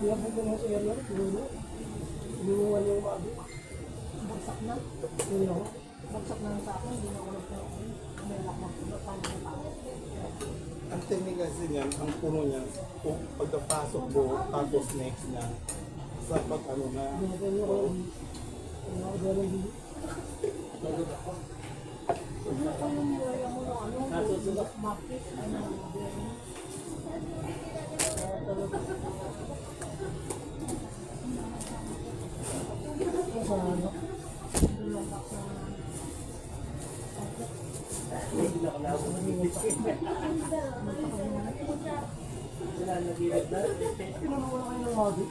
Kaya po ko sa area, inuwan yung mabi. Bagsak na. Yun ako. Bagsak na sa akin, hindi na ako nagkaroon. May lakmak ko na paano na tao. Ang technique kasi niyan, ang puno niya, kung pagkapasok mo, tapos next niya, sa pag ano na, Binigyan ko yung gano'n din. Ano pa yung area mo ng ano? Market, ano, bearing. Sa ano? Dalawang box na Tinanong ko na kayo ng mabi.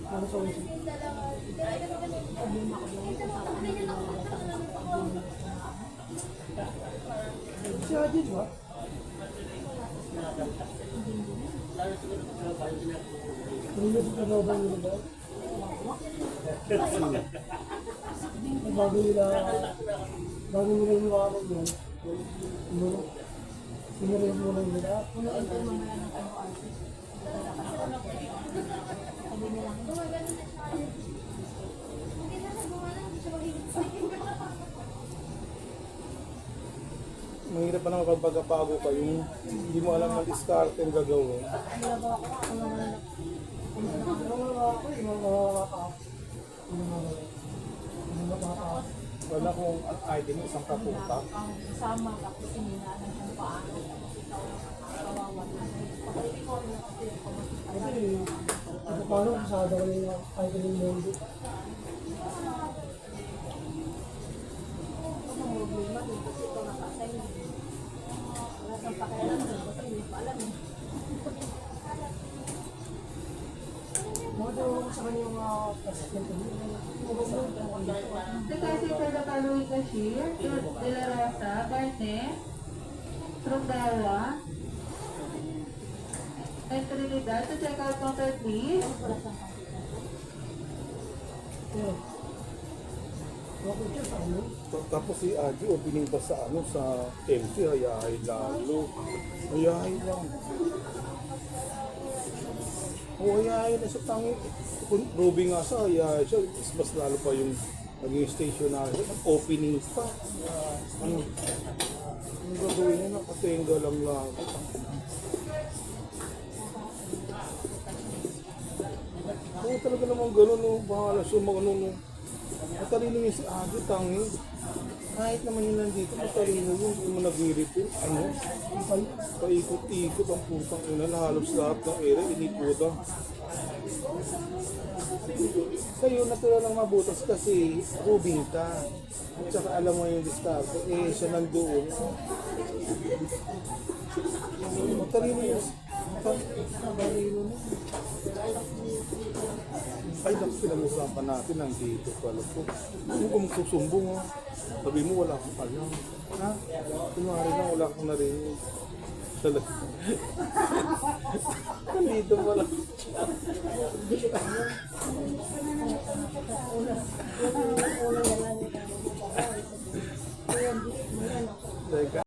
Ano sa ulit? problema ko doon. Sa akin, hindi na ako Si Adi ba? Hindi sa kanobang nila ba? Bago nila yung wakapag yun. Sinurihan mo lang nila. punuin ko mamaya ng ano artist. Sabi nila, mahirap pa naman pag pagkapago ka, yung hindi mo alam ang diskarte yung gagawin. nilagawa ko ako naman Wala kung ang ID mo isang kaputa. ang kasama tapos hininaan kung paano tapos ikaw kawawa na pag-ibig ko rin ako kasi Ito paano kasada ko yung kahit yung mundo. ang problema din kasi ikaw nakasay wala kang pakialam din kasi hindi pa alam eh. Mga ko sa kanya yung assistant ko. The Casita de Caloy Cashier, De La Rosa, Barnes, Trundawa, and Trinidad. To check out counter, please. Okay, siya sa ano? Tapos si Adi, opening pa sa ano, sa MC, hayahay lalo. Hayahay lang. O hayahay na sa tangi. Kung Ruby nga sa hayahay siya, mas lalo pa yung naging stationary. Opening pa. Ano? Ang gagawin niya, nakatenga lang lang. Oo, talaga naman gano'n, no? Bahala siya mag-ano, no? Matalino yun si Adi, tangi. Kahit naman yun nandito, matalino yun. Hindi mo nag-refill. Ano? Paikot-ikot ang putang ina na halos lahat ng area, inikutan. Sa'yo, natural lang mabutas kasi rubing ka. At saka alam mo yung diskarte, eh siya nandoon. Matalino yun. Matalino na. Ay, naku, pinag-usapan natin nandito pala po. Ano kung magsusumbong, ha? Sabi mo, wala akong alam. Ha? Kunwari na, wala akong narinig. Talaga. Nandito pala. Teka.